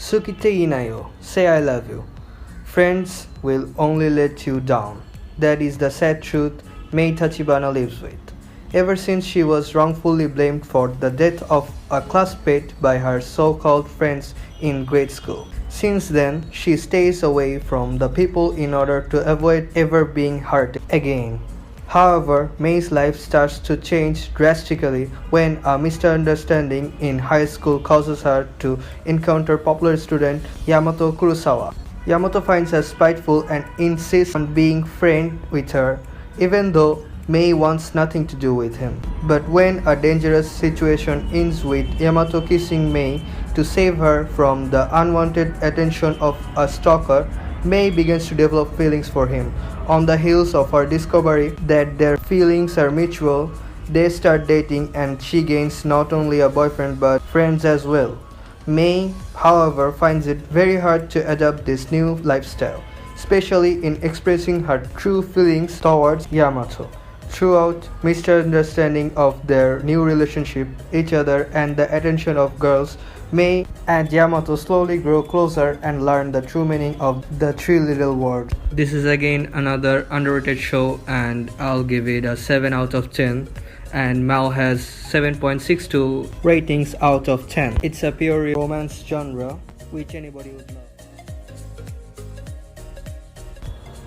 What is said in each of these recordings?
Sukite inayo, say I love you. Friends will only let you down. That is the sad truth Mei Tachibana lives with. Ever since she was wrongfully blamed for the death of a classmate by her so-called friends in grade school. Since then, she stays away from the people in order to avoid ever being hurt again. However, Mei's life starts to change drastically when a misunderstanding in high school causes her to encounter popular student Yamato Kurosawa. Yamato finds her spiteful and insists on being friends with her, even though Mei wants nothing to do with him. But when a dangerous situation ends with Yamato kissing Mei to save her from the unwanted attention of a stalker, Mei begins to develop feelings for him. On the heels of her discovery that their feelings are mutual, they start dating and she gains not only a boyfriend but friends as well. Mei, however, finds it very hard to adapt this new lifestyle, especially in expressing her true feelings towards Yamato. Throughout misunderstanding of their new relationship, each other, and the attention of girls, Mei and Yamato slowly grow closer and learn the true meaning of the three little words. This is again another underrated show and I'll give it a 7 out of 10, and Mal has 7.62 ratings out of 10. It's a pure romance genre which anybody would love.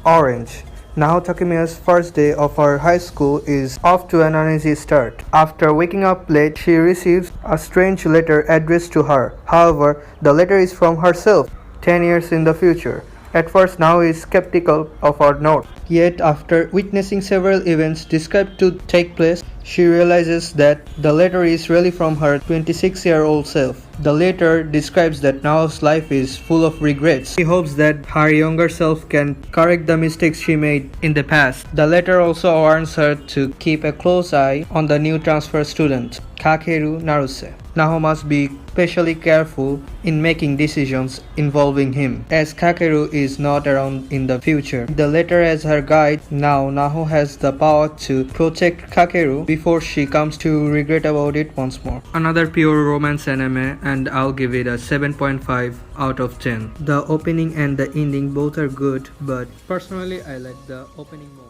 Orange. Naho Takemiya's first day of her high school is off to an uneasy start. After waking up late, she receives a strange letter addressed to her. However, the letter is from herself, 10 years in the future. At first, Naho is skeptical of her note. Yet, after witnessing several events described to take place, she realizes that the letter is really from her 26-year-old self. The letter describes that Nao's life is full of regrets. She hopes that her younger self can correct the mistakes she made in the past. The letter also warns her to keep a close eye on the new transfer student, Kakeru Naruse. Naho must be especially careful in making decisions involving him, as Kakeru is not around in the future. The letter as her guide, now Naho has the power to protect Kakeru before she comes to regret about it once more. Another pure romance anime, and I'll give it a 7.5 out of 10. The opening and the ending both are good, but personally I like the opening more.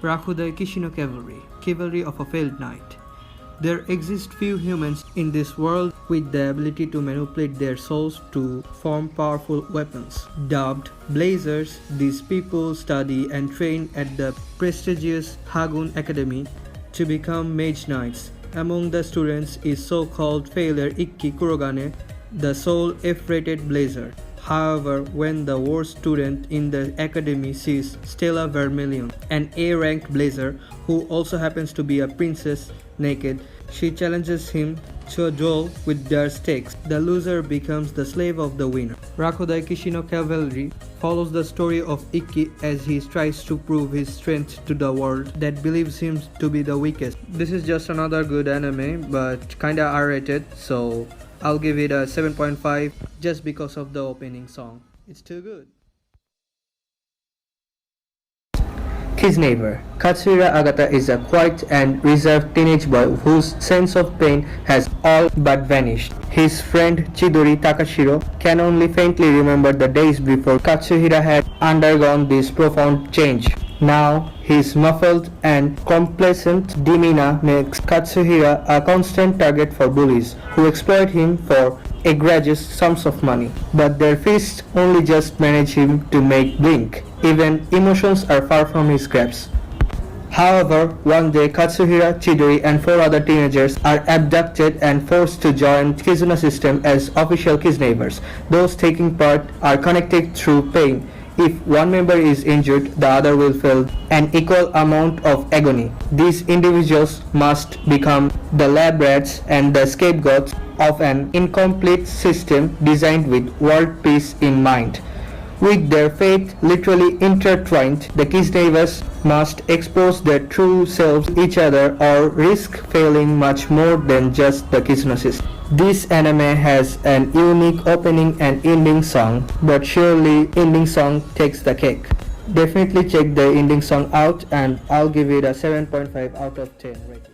Rakudai Kishino Cavalry, Cavalry of a Failed Knight. There exist few humans in this world with the ability to manipulate their souls to form powerful weapons. Dubbed Blazers, these people study and train at the prestigious Hagun Academy to become Mage Knights. Among the students is so-called failure Ikki Kurogane, the sole F-rated Blazer. However, when the worst student in the academy sees Stella Vermilion, an A-ranked Blazer who also happens to be a princess naked, she challenges him to a duel with their stakes. The loser becomes the slave of the winner. Rakudai Kishino Cavalry follows the story of Ikki as he tries to prove his strength to the world that believes him to be the weakest. This is just another good anime, but kinda R-rated, so I'll give it a 7.5 just because of the opening song. It's too good. His neighbor, Katsuhira Agata, is a quiet and reserved teenage boy whose sense of pain has all but vanished. His friend Chidori Takashiro can only faintly remember the days before Katsuhira had undergone this profound change. Now, his muffled and complacent demeanor makes Katsuhira a constant target for bullies who exploit him for egregious sums of money. But their fists only just manage him to make blink. Even emotions are far from his grasp. However, one day Katsuhira, Chidori, and 4 other teenagers are abducted and forced to join Kizuna system as official Kizneighbors. Those taking part are connected through pain. If one member is injured, the other will feel an equal amount of agony. These individuals must become the lab rats and the scapegoats of an incomplete system designed with world peace in mind. With their fate literally intertwined, the Kizneighbors must expose their true selves to each other or risk failing much more than just the Kizuna system. This anime has an unique opening and ending song, but surely ending song takes the cake. Definitely check the ending song out, and I'll give it a 7.5 out of 10 rating.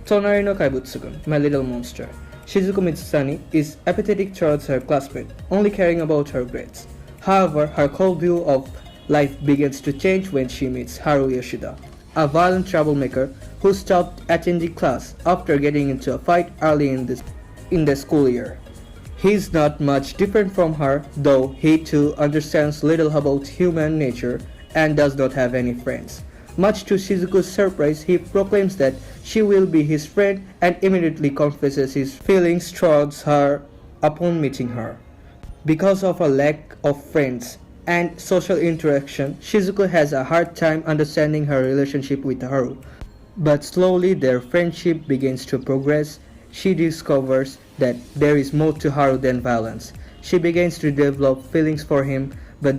Tonari no Kaibutsugun, my little monster. Shizuku Mitsutani is apathetic towards her classmate, only caring about her grades. However, her cold view of life begins to change when she meets Haru Yoshida, a violent troublemaker who stopped attending class after getting into a fight early in the school year. He's not much different from her, though he too understands little about human nature and does not have any friends. Much to Shizuku's surprise, he proclaims that she will be his friend and immediately confesses his feelings towards her upon meeting her. Because of a lack of friends and social interaction, Shizuku has a hard time understanding her relationship with Haru. But slowly their friendship begins to progress. She discovers that there is more to Haru than violence. She begins to develop feelings for him, but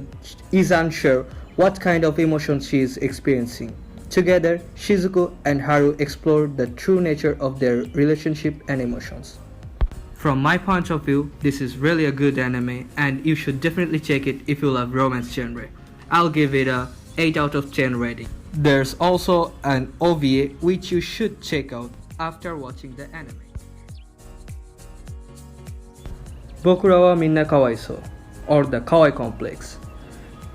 is unsure what kind of emotions she is experiencing. Together, Shizuku and Haru explore the true nature of their relationship and emotions. From my point of view, this is really a good anime and you should definitely check it if you love romance genre. I'll give it a 8 out of 10 rating. There's also an OVA which you should check out after watching the anime. Bokura wa minna kawaiso, or the Kawaii Complex.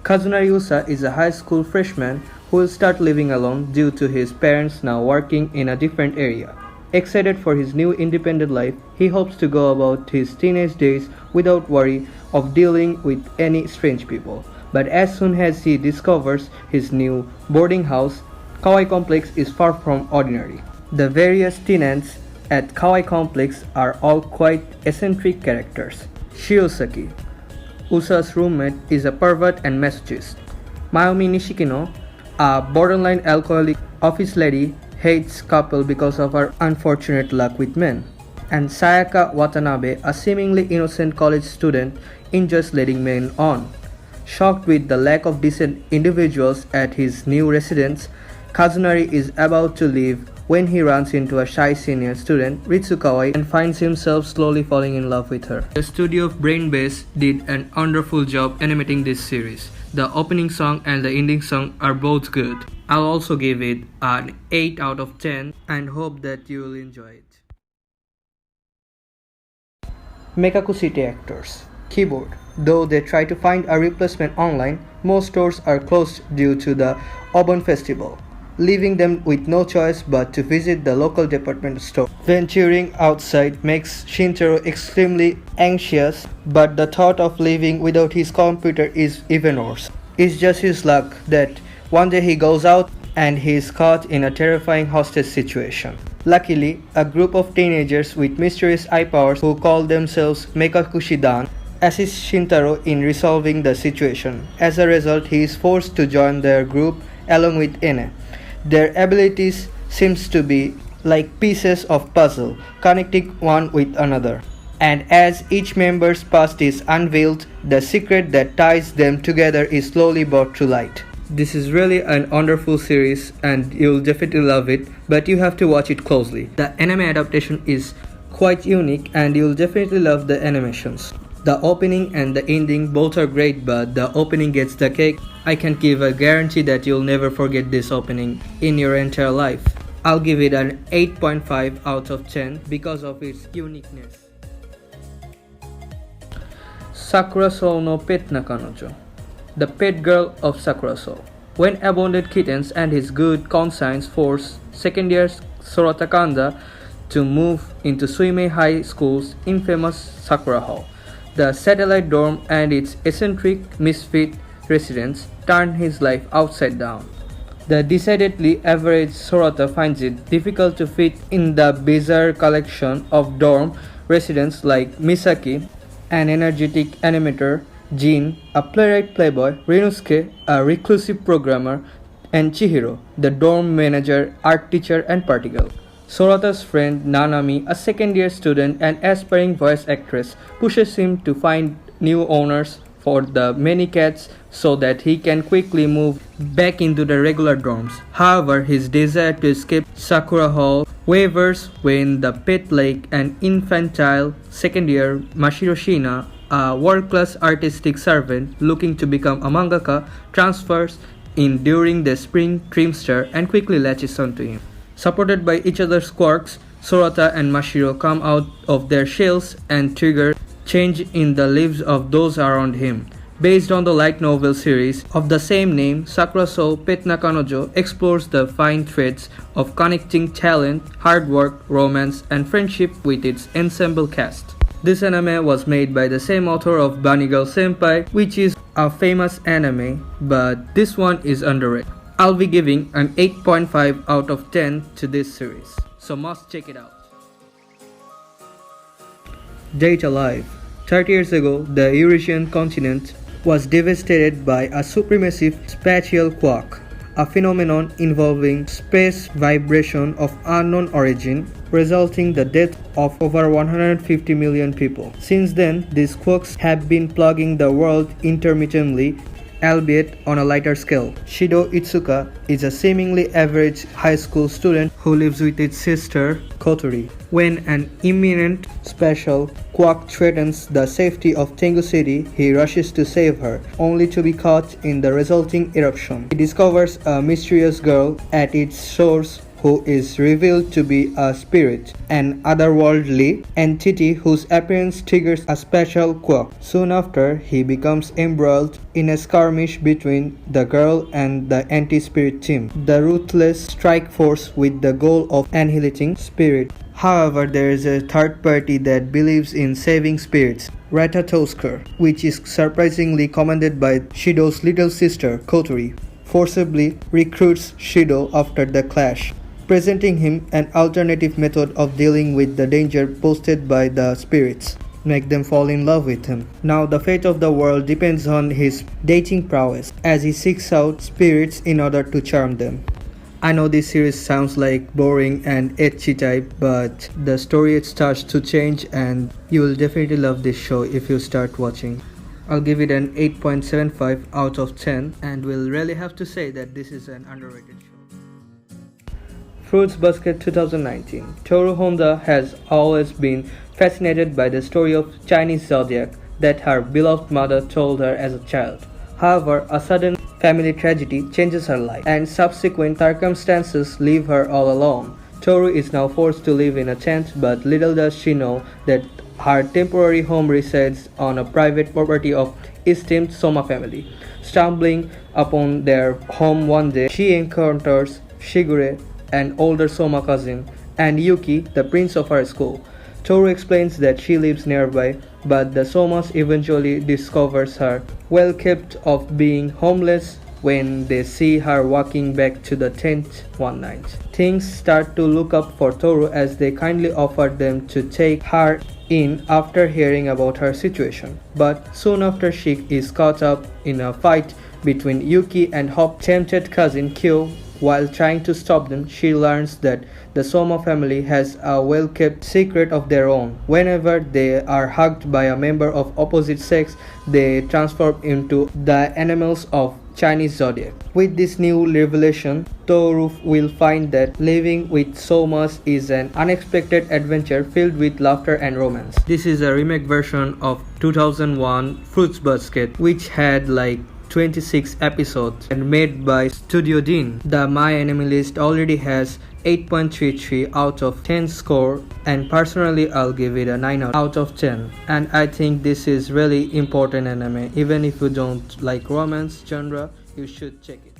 Kazunari Usa is a high school freshman who will start living alone due to his parents now working in a different area. Excited for his new independent life, he hopes to go about his teenage days without worry of dealing with any strange people. But as soon as he discovers his new boarding house, Kawaii Complex is far from ordinary. The various tenants at Kawaii Complex are all quite eccentric characters. Shiosaki, Usa's roommate, is a pervert and masochist. Mayumi Nishikino, a borderline alcoholic office lady, hates couple because of her unfortunate luck with men. And Sayaka Watanabe, a seemingly innocent college student, enjoys letting men on. Shocked with the lack of decent individuals at his new residence, Kazunari is about to leave when he runs into a shy senior student, Ritsu Kawai, and finds himself slowly falling in love with her. The studio of Brainbase did an wonderful job animating this series. The opening song and the ending song are both good. I'll also give it an 8 out of 10 and hope that you will enjoy it. Mekaku City actors. Keyboard. Though they try to find a replacement online, most stores are closed due to the Obon festival, leaving them with no choice but to visit the local department store. Venturing outside makes Shintaro extremely anxious, but the thought of leaving without his computer is even worse. It's just his luck that one day he goes out and he is caught in a terrifying hostage situation. Luckily, a group of teenagers with mysterious eye powers who call themselves Mekaku assist Shintaro in resolving the situation. As a result, he is forced to join their group along with Ine. Their abilities seems to be like pieces of puzzle, connecting one with another. And as each member's past is unveiled, the secret that ties them together is slowly brought to light. This is really an wonderful series and you'll definitely love it, but you have to watch it closely. The anime adaptation is quite unique and you'll definitely love the animations. The opening and the ending both are great, but the opening gets the cake. I can give a guarantee that you'll never forget this opening in your entire life. I'll give it an 8.5 out of 10 because of its uniqueness. Sakura Soul no Pet Nakanojo, the pet girl of Sakura Soul. When abandoned kittens and his good conscience force second-year Sorata Kanda to move into Suimei High School's infamous Sakura Hall, the satellite dorm and its eccentric misfit residents turn his life upside down. The decidedly average Sorata finds it difficult to fit in the bizarre collection of dorm residents like Misaki, an energetic animator, Jin, a playwright playboy, Rinosuke, a reclusive programmer, and Chihiro, the dorm manager, art teacher, and party girl. Sorata's friend Nanami, a second-year student and aspiring voice actress, pushes him to find new owners for the many cats so that he can quickly move back into the regular dorms. However, his desire to escape Sakura Hall wavers when the pet lake and infantile second-year Mashiro Shina, a world-class artistic servant looking to become a mangaka, transfers in during the spring trimester and quickly latches onto him. Supported by each other's quirks, Sorata and Mashiro come out of their shells and trigger change in the lives of those around him. Based on the light novel series of the same name, Sakura So Pet Nakanojo explores the fine threads of connecting talent, hard work, romance, and friendship with its ensemble cast. This anime was made by the same author of Bunny Girl Senpai, which is a famous anime, but this one is underrated. I'll be giving an 8.5 out of 10 to this series, so must check it out. Date Alive. 30 years ago, the Eurasian continent was devastated by a supermassive spatial quark, a phenomenon involving space vibration of unknown origin, resulting the death of over 150 million people. Since then, these quarks have been plaguing the world intermittently, albeit on a lighter scale. Shido Itsuka is a seemingly average high school student who lives with his sister, Kotori. When an imminent spatial quark threatens the safety of Tengu City, he rushes to save her, only to be caught in the resulting eruption. He discovers a mysterious girl at its source who is revealed to be a spirit, an otherworldly entity whose appearance triggers a spatial quark. Soon after, he becomes embroiled in a skirmish between the girl and the anti-spirit team, the ruthless strike force with the goal of annihilating spirit. However, there is a third party that believes in saving spirits, Ratatoskar, which is surprisingly commanded by Shido's little sister, Kotori, forcibly recruits Shido after the clash, presenting him an alternative method of dealing with the danger posed by the spirits, make them fall in love with him. Now the fate of the world depends on his dating prowess, as he seeks out spirits in order to charm them. I know this series sounds like boring and ecchi type, but the story starts to change and you will definitely love this show if you start watching. I'll give it an 8.75 out of 10 and will really have to say that this is an underrated show. Fruits Basket 2019. Toru Honda has always been fascinated by the story of Chinese zodiac that her beloved mother told her as a child. However, a sudden family tragedy changes her life, and subsequent circumstances leave her all alone. Toru is now forced to live in a tent, but little does she know that her temporary home resides on a private property of esteemed Soma family. Stumbling upon their home one day, she encounters Shigure, an older Soma cousin, and Yuki, the prince of her school. Toru explains that she lives nearby, but the Somas eventually discovers her well kept of being homeless when they see her walking back to the tent one night. Things start to look up for Toru as they kindly offer them to take her in after hearing about her situation. But soon after, she is caught up in a fight between Yuki and her tempted cousin Kyo. While trying to stop them, she learns that the Soma family has a well-kept secret of their own. Whenever they are hugged by a member of opposite sex, they transform into the animals of Chinese zodiac. With this new revelation, Toru will find that living with Somas is an unexpected adventure filled with laughter and romance. This is a remake version of 2001 Fruits Basket, which had like 26 episodes and made by Studio Dean. The My Anime list already has 8.33 out of 10 score, and personally I'll give it a 9 out of 10. And I think this is really important anime. Even if you don't like romance genre, you should check it.